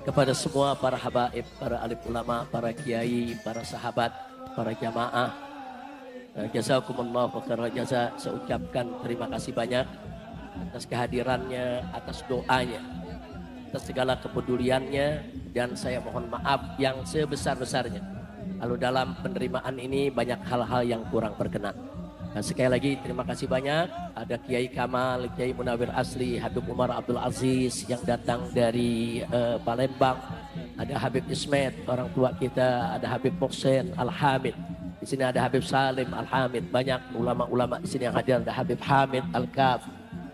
kepada semua para habaib, para alim ulama, para kiai, para sahabat, para jamaah. Jazakumullahu khairan jaza. Saya ucapkan terima kasih banyak atas kehadirannya, atas doanya, atas segala kepeduliannya, dan saya mohon maaf yang sebesar-besarnya kalau dalam penerimaan ini banyak hal-hal yang kurang berkenan. Nah, sekali lagi terima kasih banyak. Ada Kiai Kamal, Kiai Munawir Asli, Habib Umar Abdul Aziz yang datang dari Palembang. Ada Habib Ismet, orang tua kita. Ada Habib Muhsin Al-Hamid. Di sini ada Habib Salim Al-Hamid. Banyak ulama-ulama di sini yang hadir. Ada Habib Hamid Al-Kaf.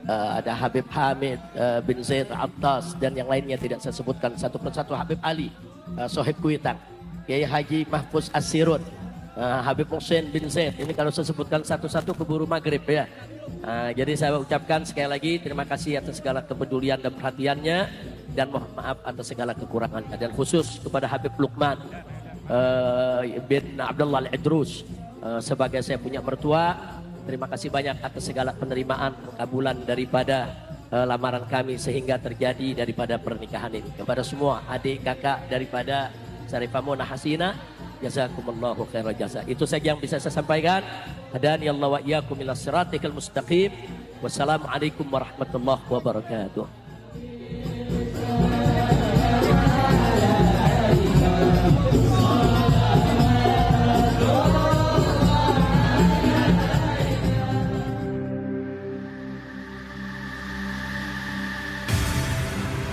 Ada Habib Hamid bin Zaid Abtas, dan yang lainnya tidak saya sebutkan satu persatu. Habib Ali, Sohib Kuitang, Kiai Haji Mahfuz As-Sirun, Habib Muhsin bin Zaid. Ini kalau saya sebutkan satu-satu keburu maghrib ya. Jadi saya ucapkan sekali lagi terima kasih atas segala kepedulian dan perhatiannya, dan mohon maaf atas segala kekurangannya, dan khusus kepada Habib Luqman bin Abdullah Al-Idrus sebagai saya punya mertua. Terima kasih banyak atas segala penerimaan pengabulan daripada lamaran kami sehingga terjadi daripada pernikahan ini. Kepada semua adik kakak daripada Syarifah Mona Hasina, jazakumullahu khairan jaza. Itu saja yang bisa saya sampaikan. Hadani Allah wa iyyakum ila siratikal mustaqim. Wassalamualaikum warahmatullahi wabarakatuh.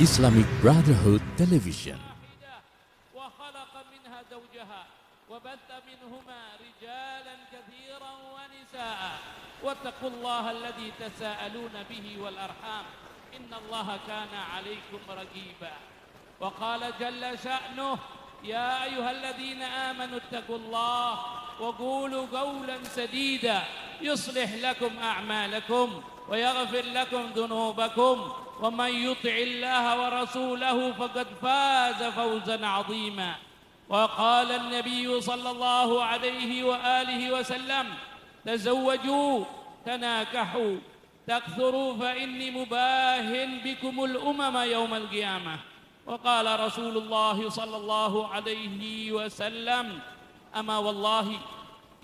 Islamic Brotherhood Television. وخلق منها زوجها وبث منهما رجالا كثيرا ونساء واتقوا الله الذي تساءلون به والأرحام إن الله كان عليكم رقيبا وقال جل شأنه يا أيها الذين آمنوا اتقوا الله وقولوا قولا سديدا يصلح لكم أعمالكم ويغفر لكم ذنوبكم ومن يطع الله ورسوله فقد فاز فوزا عظيما وقال النبي صلى الله عليه وآله وسلم تزوجوا تناكحوا تكثروا فإني مباهن بكم الأمم يوم القيامة وقال رسول الله صلى الله عليه وسلم أما والله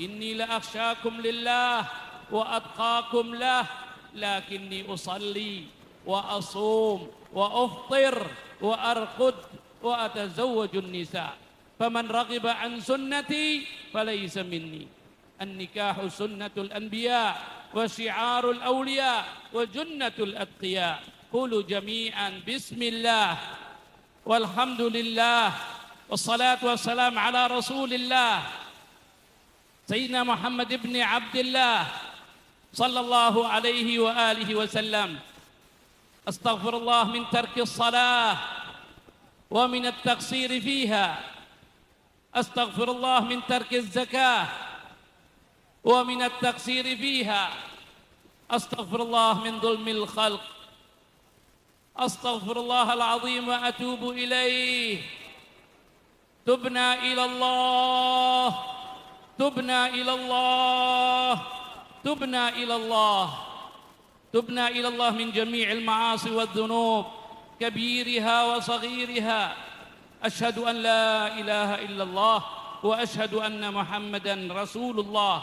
إني لأخشاكم لله وأتقاكم له لكني أصلي وأصوم وأفطر وأرقد وأتزوج النساء فمن رغب عن سنتي فليس مني النكاح سنة الأنبياء وشعار الأولياء وجنة الأتقياء قولوا جميعا بسم الله والحمد لله والصلاة والسلام على رسول الله سيدنا محمد بن عبد الله صلى الله عليه وآله وسلم أستغفر الله من ترك الصلاة ومن التقصير فيها أستغفر الله من ترك الزكاة ومن التقصير فيها أستغفر الله من ظلم الخلق أستغفر الله العظيم وأتوب إليه تبنا إلى الله تبنا إلى الله تبنا إلى الله تبنا إلى الله من جميع المعاصي والذنوب كبيرها وصغيرها أشهد أن لا إله إلا الله وأشهد أن محمدا رسول الله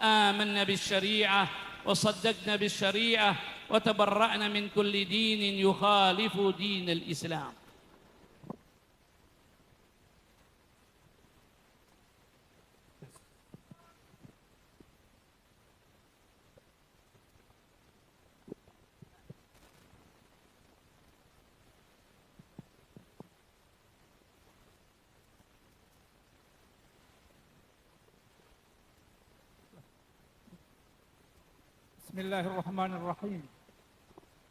آمنا بالشريعة وصدقنا بالشريعة وتبرأنا من كل دين يخالف دين الإسلام Bismillahirrahmanirrahim.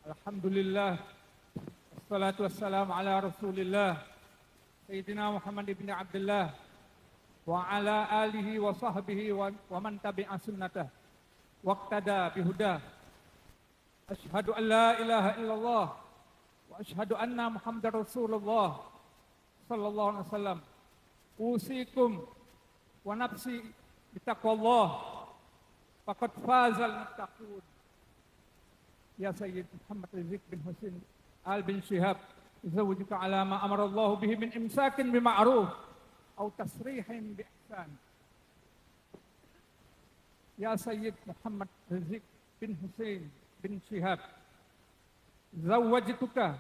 Alhamdulillah. Wassalatu wassalamu ala Rasulillah Sayyidina Muhammad ibn Abdullah wa ala alihi wa sahbihi wa man tabi'a sunnatah waqtada bihudah. Asyhadu an la ilaha illallah wa asyhadu anna Muhammadar Rasulullah sallallahu alaihi wasallam. Usikum wa nafsi bitaqwallah faqad fazal muttaqun. Ya Sayyid Muhammad Rizik bin Husin Al bin Syihab, زوجك على ما أمر الله به من إمساك بمعروف أو تسريح بإحسان. يا سيد محمد رزق بن حسين بن شهاب، زوجتك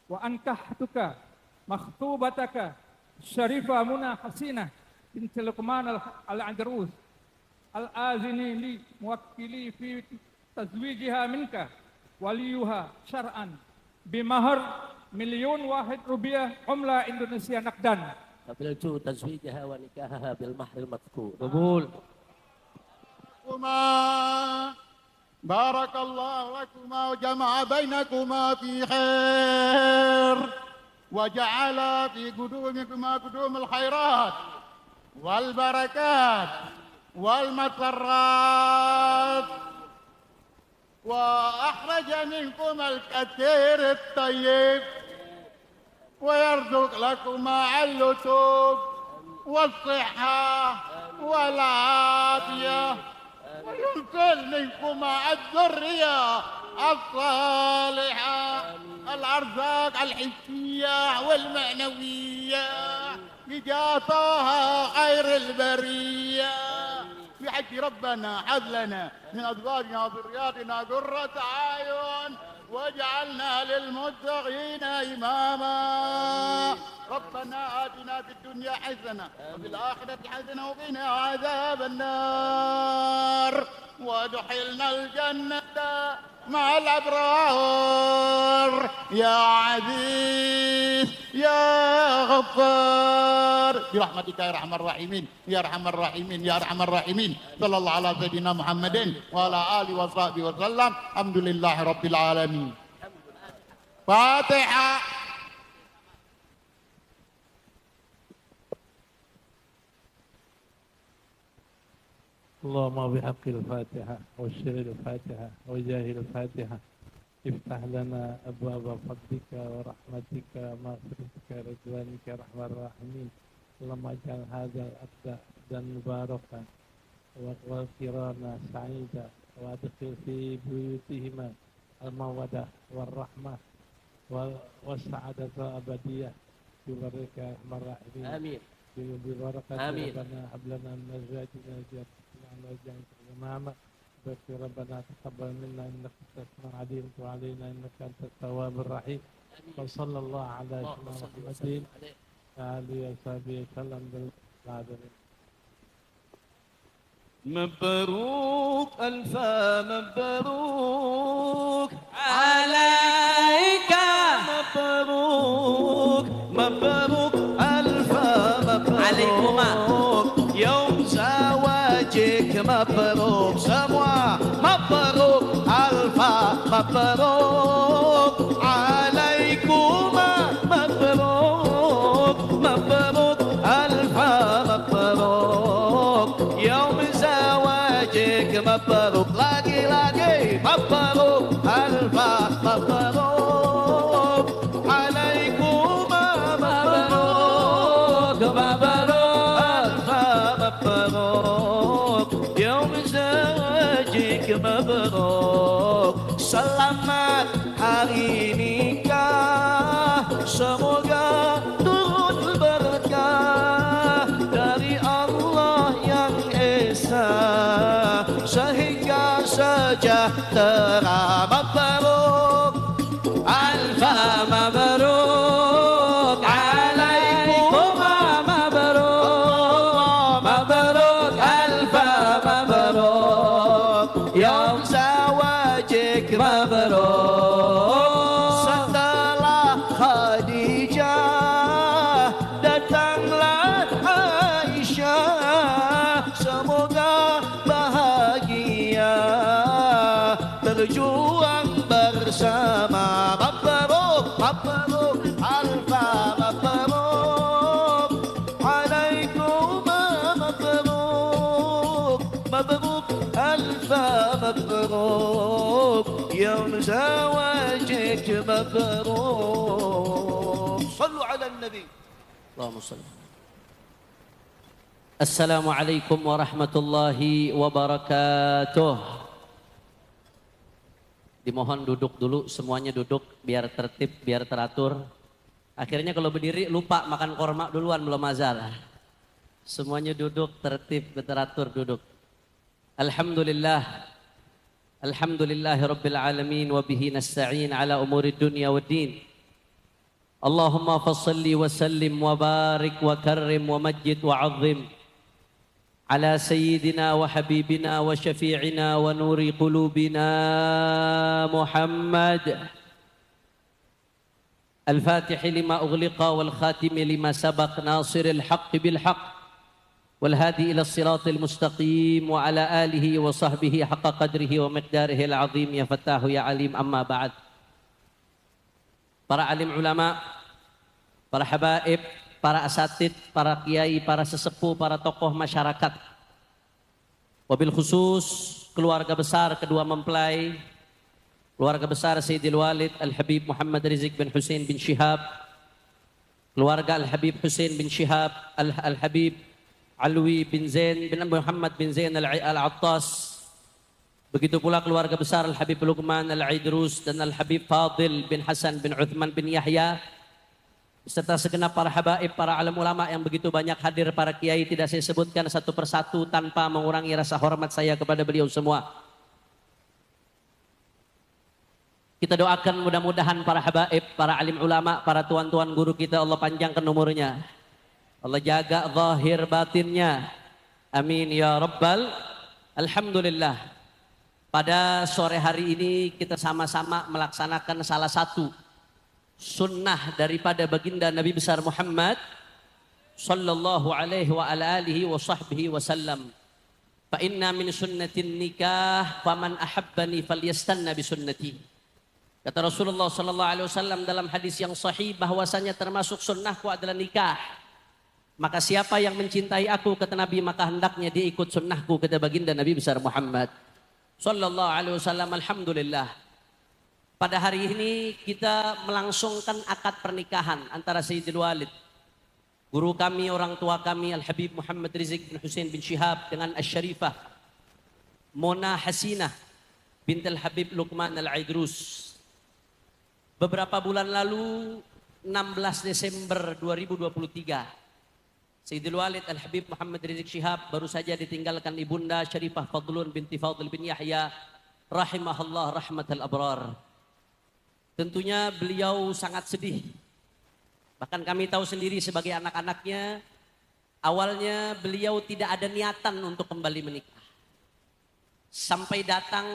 وأنكحتك مخطوبتك الشريفة منى حسينة بنت لقمان العندروس، الآذني لي موكلي في تزويجها منك وليها شرعا بمهر $1,000,000 عملة إندونيسيا نقدا. قبلت تزويجها ونكاحها بالمهر المذكور. قبول. بارك الله لكما وجمع بينكما في خير، وجعل في قدومكما قدوم الخيرات والبركات والمسرات، وأخرج منكما الكثير الطيب، ويرزق لكما اللطف والصحة والعافية، وينزل منكما الذرية الصالحة، الأرزاق الحسية والمعنوية بجاطها خير البرية. بحج ربنا هب لنا من أزواجنا وذرياتنا قرة أعين واجعلنا للمتقين إماما. ربنا آتنا في الدنيا حسنة وفي الآخرة حسنة وقنا عذاب النار، وادخلنا الجنة مع الأبرار. يا عزيز يا غفار برحمتك يا أرحم الراحمين يا أرحم الراحمين يا أرحم الراحمين. صلى الله على سيدنا محمد وعلى آله وصحبه وسلم. الحمد لله رب العالمين. فاتحة. اللهم بحق الفاتحة والشر الفاتحة وجاه الفاتحة افتح لنا أبواب فضلك ورحمتك مغفرتك رضوانك يا أرحم الراحمين. اللهم اجعل هذا العقد عقدا مباركا وقرانا سعيدا، وادخل في بيوتهما المودة والرحمة والسعادة الأبدية ببركة يا أرحم الراحمين. آمين. ببركة آمين. ربنا هب لنا من أزواجنا ذريتنا إماما. بارك ربنا تقبل منا إنك أنت السميع العليم، وتب علينا إنك أنت التواب الرحيم. وصلى الله على سيدنا محمد وآله وصحبه وسلم بالعالمين. مبروك ألف مبروك عليك، مبروك مبروك ألف مبروك عليكما. يوم زواجك مبروك سموا، مبروك ألف مبروك عليكما، مبروك مبروك ألف مبروك يوم زواجك مبروك. lagi مبروك ألف مبروك عليكما، مبروك مبروك ألف مبروك يوم زواجك مبروك. Selamat hari nikah, semoga turun berkah dari Allah yang Esa sehingga sejahtera. Mabruk alfa mabruk alaikuma, mabruk mabruk alfa mabruk yaum zawajik mabruk. Setelah Khadijah datanglah Aisyah, semoga bahagia berjuang bersama. Mabruk mabruk alfa mabruk alaikum, mabruk mabruk alfa mabruk يوم زواجك مبروك. صلوا على النبي. اللهم صل. Assalamualaikum warahmatullahi wabarakatuh. Dimohon duduk dulu, semuanya duduk biar tertib, biar teratur. Akhirnya kalau berdiri lupa makan korma duluan, belum azan. Semuanya duduk tertib, teratur duduk. Alhamdulillah. Alhamdulillahi Rabbil Alamin wa bihi nasta'in ala umuri dunya wa din. Allahumma fassalli wa sallim wa barik wa karrim wa majid wa azim ala sayyidina wa habibina wa syafi'ina wa nuri qulubina Muhammad. الفاتح لما أغلق والخاتم لما سبق ناصر الحق بالحق والهادي إلى الصراط المستقيم وعلى آله وصحبه حق قدره ومقداره العظيم يا فتاه يا عليم أما بعد. Para alim ulama, para habaib, para asatid, para kiai, para sesepuh, para tokoh masyarakat, wabil khusus keluarga besar kedua mempelai, keluarga besar Sayyidil Walid Al-Habib Muhammad Rizik bin Hussein bin Shihab, keluarga Al-Habib Hussein bin Shihab, Al-Habib Alwi bin Zain bin Muhammad bin Zain Al-Attas, begitu pula keluarga besar Al-Habib Luqman Al-Aidrus dan Al-Habib Fadil bin Hasan bin Uthman bin Yahya, serta segenap para habaib, para alim ulama yang begitu banyak hadir, para kiai tidak saya sebutkan satu persatu tanpa mengurangi rasa hormat saya kepada beliau semua. Kita doakan mudah-mudahan para habaib, para alim ulama, para tuan-tuan guru kita Allah panjangkan umurnya. Allah jaga zahir batinnya. Amin ya rabbal. Alhamdulillah. Pada sore hari ini kita sama-sama melaksanakan salah satu sunnah daripada baginda Nabi besar Muhammad sallallahu alaihi wa ala alihi wa sahbihi wasallam. Fa inna min sunnatin nikah faman ahabbani falyastanna bi sunnati. Kata Rasulullah sallallahu alaihi wasallam dalam hadis yang sahih bahwasanya termasuk sunnahku adalah nikah. Maka siapa yang mencintai aku kata Nabi maka hendaknya dia ikut sunnahku kata baginda Nabi besar Muhammad sallallahu alaihi wasallam. Alhamdulillah. Pada hari ini kita melangsungkan akad pernikahan antara Sayyidil Walid, guru kami, orang tua kami Al-Habib Muhammad Rizik bin Hussein bin Shihab dengan Asy-Syarifah Mona Hasinah bint Al-Habib Luqman Al-Aidrus. Beberapa bulan lalu 16 Desember 2023 Sayyidil Walid Al-Habib Muhammad Rizik Shihab baru saja ditinggalkan ibunda Syarifah Fadlun binti Fadl bin Yahya rahimahullah rahmatal abrar. Tentunya beliau sangat sedih. Bahkan kami tahu sendiri sebagai anak-anaknya, awalnya beliau tidak ada niatan untuk kembali menikah. Sampai datang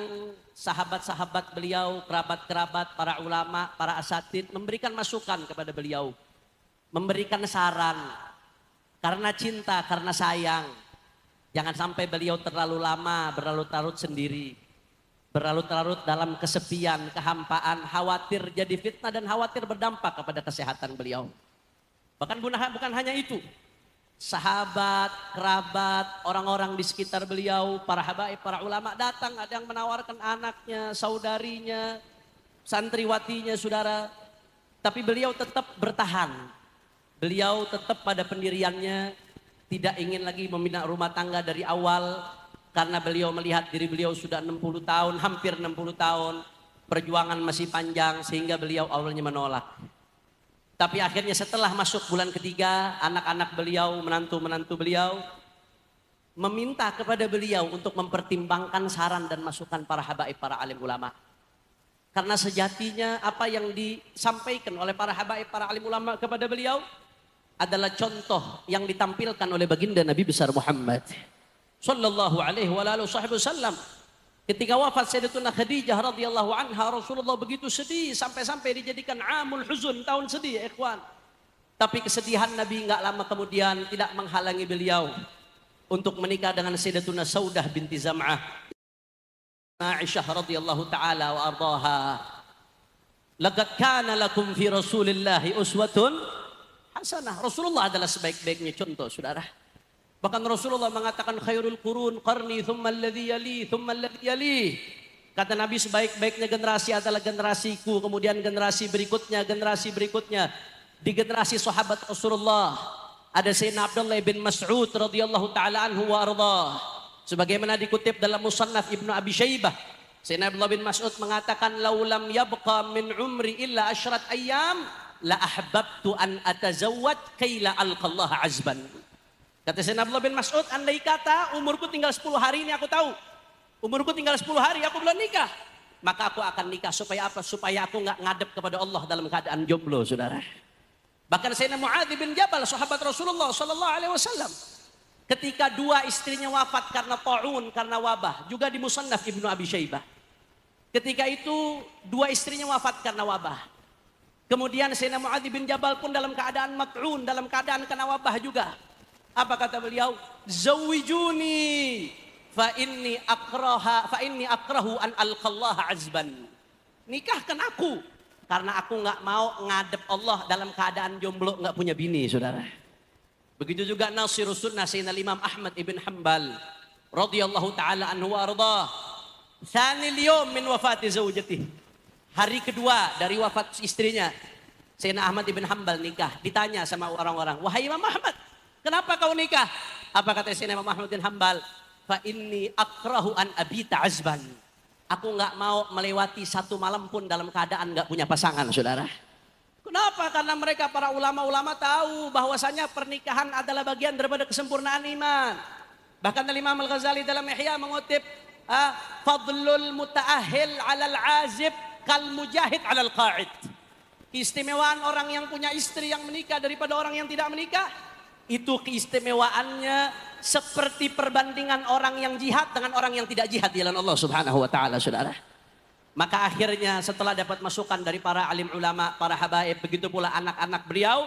sahabat-sahabat beliau, kerabat-kerabat, para ulama, para asatid memberikan masukan kepada beliau, memberikan saran karena cinta, karena sayang. Jangan sampai beliau terlalu lama berlarut-larut sendiri, berlarut-larut dalam kesepian, kehampaan, khawatir jadi fitnah dan khawatir berdampak kepada kesehatan beliau. Bahkan bukan hanya itu. Sahabat, kerabat, orang-orang di sekitar beliau, para habaib, para ulama datang, ada yang menawarkan anaknya, saudarinya, santriwatinya, saudara. Tapi beliau tetap bertahan. Beliau tetap pada pendiriannya, tidak ingin lagi membina rumah tangga dari awal. Karena beliau melihat diri beliau sudah 60 tahun, hampir 60 tahun. Perjuangan masih panjang sehingga beliau awalnya menolak. Tapi akhirnya setelah masuk bulan ketiga, anak-anak beliau, menantu-menantu beliau meminta kepada beliau untuk mempertimbangkan saran dan masukan para habaib, para alim ulama. Karena sejatinya apa yang disampaikan oleh para habaib, para alim ulama kepada beliau adalah contoh yang ditampilkan oleh baginda Nabi besar Muhammad sallallahu alaihi wasallam. Ketika wafat Sayyidatuna Khadijah radhiyallahu anha, Rasulullah begitu sedih sampai-sampai dijadikan amul huzun, tahun sedih ya ikhwan. Tapi kesedihan Nabi enggak lama kemudian tidak menghalangi beliau untuk menikah dengan Sayyidatuna Saudah binti Zam'ah Aisyah radhiyallahu taala wa ardhaha. Laqad kana lakum fi Rasulillahi uswatun hasanah. Rasulullah adalah sebaik-baiknya contoh, saudara. Bahkan Rasulullah mengatakan khairul qurun qarni thumma alladhi yali thumma alladhi yali. Kata Nabi sebaik-baiknya generasi adalah generasiku, kemudian generasi berikutnya, generasi berikutnya. Di generasi sahabat Rasulullah ada Sayyidina Abdullah bin Mas'ud radhiyallahu taala anhu wa ardhah. Sebagaimana dikutip dalam Musannaf Ibnu Abi Syaibah, Sayyidina Abdullah bin Mas'ud mengatakan laulam yabqa min umri illa asyrat ayyam la ahbabtu an atazawwaj kaila alqallaha azban. Kata Sayyidina Abdullah bin Mas'ud, andai kata umurku tinggal 10 hari ini, aku tahu umurku tinggal 10 hari aku belum nikah, maka aku akan nikah. Supaya apa? Supaya aku nggak ngadep kepada Allah dalam keadaan jomblo, saudara. Bahkan Sayyidina Mu'adz bin Jabal, sahabat Rasulullah sallallahu alaihi wasallam, ketika 2 istrinya wafat karena ta'un, karena wabah, juga di Musannaf Ibnu Abi Syaibah. Ketika itu 2 istrinya wafat karena wabah. Kemudian Sayyidina Mu'adz bin Jabal pun dalam keadaan mat'un, dalam keadaan kena wabah juga. Apa kata beliau? Zawijuni fa inni akrahu an alqallaha azban. Nikahkan aku karena aku nggak mau ngadep Allah dalam keadaan jomblo, nggak punya bini, saudara. Begitu juga Nasirus Sunnah Sayyidina Imam Ahmad ibn Hanbal radhiyallahu taala anhu wa ardah. Tsanil yawm min wafati zaujatihi. Hari kedua dari wafat istrinya, Sayyidina Ahmad ibn Hanbal nikah. Ditanya sama orang-orang, "Wahai Imam Ahmad, kenapa kau nikah?" Apa kata Sayyidina Imam Ahmad bin Hanbal? Fa inni akrahu an abita azban. Aku nggak mau melewati 1 malam pun dalam keadaan nggak punya pasangan, saudara. Kenapa? Karena mereka para ulama-ulama tahu bahwasanya pernikahan adalah bagian daripada kesempurnaan iman. Bahkan Imam Al-Ghazali dalam Ihya mengutip, fadlul muta'ahil 'alal 'azib kal mujahid 'alal qa'id. Keistimewaan orang yang punya istri yang menikah daripada orang yang tidak menikah, itu keistimewaannya seperti perbandingan orang yang jihad dengan orang yang tidak jihad di jalan Allah Subhanahu wa taala, saudara. Maka akhirnya setelah dapat masukan dari para alim ulama, para habaib, begitu pula anak-anak beliau,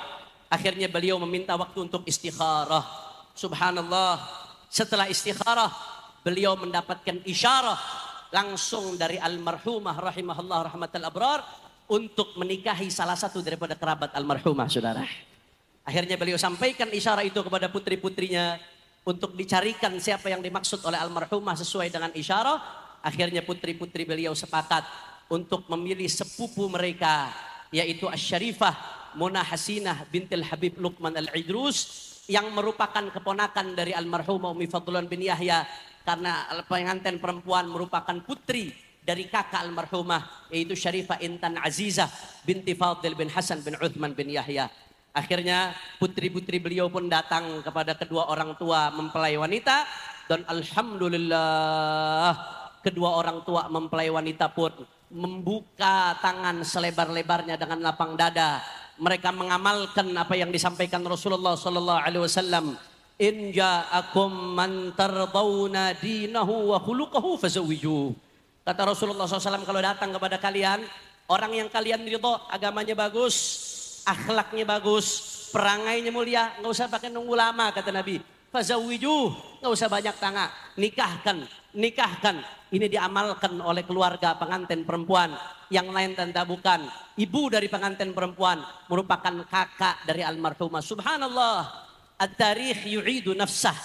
akhirnya beliau meminta waktu untuk istikharah. Subhanallah, setelah istikharah beliau mendapatkan isyarah langsung dari almarhumah rahimahullah rahmatal abrar untuk menikahi salah satu daripada kerabat almarhumah, saudara. Akhirnya beliau sampaikan isyarah itu kepada putri-putrinya untuk dicarikan siapa yang dimaksud oleh almarhumah sesuai dengan isyarah. Akhirnya putri-putri beliau sepakat untuk memilih sepupu mereka, yaitu Asy-Syarifah Muna Hasinah bintil Habib Luqman Al-Idrus, yang merupakan keponakan dari almarhumah Umi Fadlan bin Yahya, karena pengantin perempuan merupakan putri dari kakak almarhumah, yaitu Syarifah Intan Azizah binti Fadil bin Hasan bin Uthman bin Yahya. Akhirnya putri-putri beliau pun datang kepada kedua orang tua mempelai wanita, dan alhamdulillah kedua orang tua mempelai wanita pun membuka tangan selebar-lebarnya dengan lapang dada. Mereka mengamalkan apa yang disampaikan Rasulullah sallallahu alaihi wasallam, in ja'akum man tardawna dinahu wa khuluquhu fazawwiju. Kata Rasulullah SAW, kalau datang kepada kalian orang yang kalian ridho, agamanya bagus, akhlaknya bagus, perangainya mulia, nggak usah pakai nunggu lama, kata Nabi. Fazawwiju, nggak usah banyak tanya, nikahkan. Ini diamalkan oleh keluarga pengantin perempuan. Yang lain tentu bukan ibu dari pengantin perempuan, merupakan kakak dari almarhumah. Subhanallah, at-tarikh yu'idu nafsah.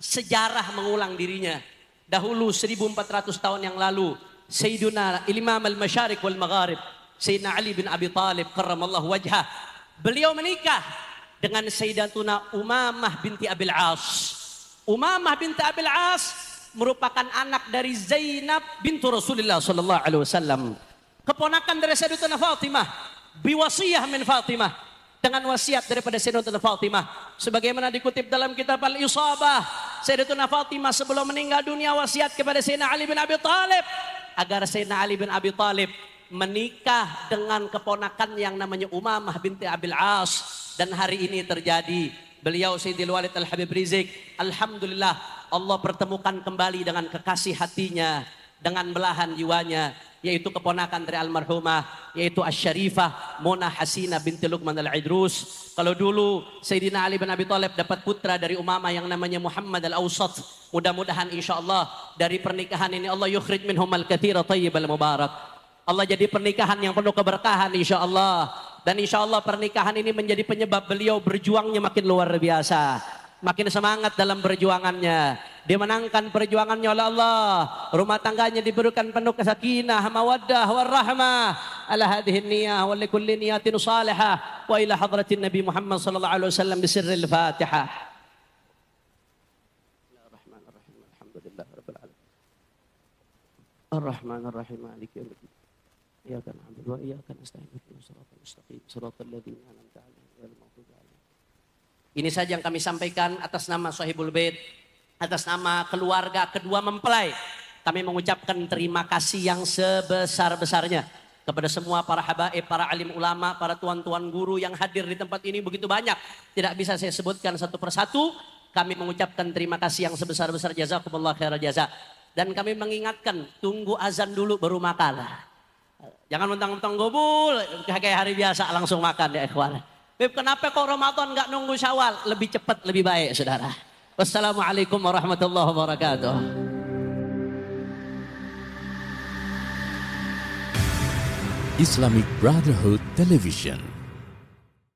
Sejarah mengulang dirinya. Dahulu 1400 tahun yang lalu, Sayyiduna Imam al-Masyariq wal Magharib, Sayyidina Ali bin Abi Talib karramallahu wajhah, beliau menikah dengan Sayyidatuna Umamah binti Abil As. Umamah binti Abil As merupakan anak dari Zainab bintu Rasulullah sallallahu alaihi wasallam, keponakan dari Sayyidatuna Fatimah, biwasiyah min Fatimah, dengan wasiat daripada Sayyidatuna Fatimah. Sebagaimana dikutip dalam kitab Al-Isabah, Sayyidatuna Fatimah sebelum meninggal dunia wasiat kepada Sayyidina Ali bin Abi Talib agar Sayyidina Ali bin Abi Talib menikah dengan keponakan yang namanya Umamah binti Abil As. Dan hari ini terjadi. Beliau Sayyidil Walid Al-Habib Rizik, alhamdulillah Allah pertemukan kembali dengan kekasih hatinya, dengan belahan jiwanya, yaitu keponakan dari almarhumah, yaitu Asy-Syarifah Muna Hasinah binti Luqman Al-Idrus. Kalau dulu Sayyidina Ali bin Abi Thalib dapat putra dari Umamah yang namanya Muhammad Al-Awsat. Mudah-mudahan insyaallah dari pernikahan ini Allah yukhrij minhum al-katsira thayyibal mubarak. Allah jadi pernikahan yang penuh keberkahan insyaallah. Dan insyaallah pernikahan ini menjadi penyebab beliau berjuangnya makin luar biasa, makin semangat dalam perjuangannya. Dimenangkan perjuangannya oleh Allah. Rumah tangganya diberikan penuh kesakinah, mawaddah, warahmah. Ala hadhihi niyah wa likulli niyatin salihah. Wa ila hadratin Nabi Muhammad sallallahu alaihi wasallam bisirril Fatihah. Bismillahirrahmanirrahim. Alhamdulillah rabbil alamin. Arrahmanirrahim maliki yaumiddin. Iyyaka na'budu wa iyyaka nasta'in. Ihdinas siratal mustaqim. Shiratal ladzina an'amta 'alaihim ghairil maghdubi 'alaihim. Ini saja yang kami sampaikan atas nama Shahibul Bait, atas nama keluarga kedua mempelai. Kami mengucapkan terima kasih yang sebesar-besarnya kepada semua para habaib, para alim ulama, para tuan-tuan guru yang hadir di tempat ini begitu banyak. Tidak bisa saya sebutkan satu persatu. Kami mengucapkan terima kasih yang sebesar-besar, jazakumullah khairal jaza. Dan kami mengingatkan, tunggu azan dulu baru makan. Jangan mentang-mentang gobul, kayak hari biasa langsung makan ya ikhwan. Beb, kenapa kok Ramadan nggak nunggu Syawal? Lebih cepat, lebih baik saudara. Wassalamualaikum warahmatullahi wabarakatuh. Islamic Brotherhood Television.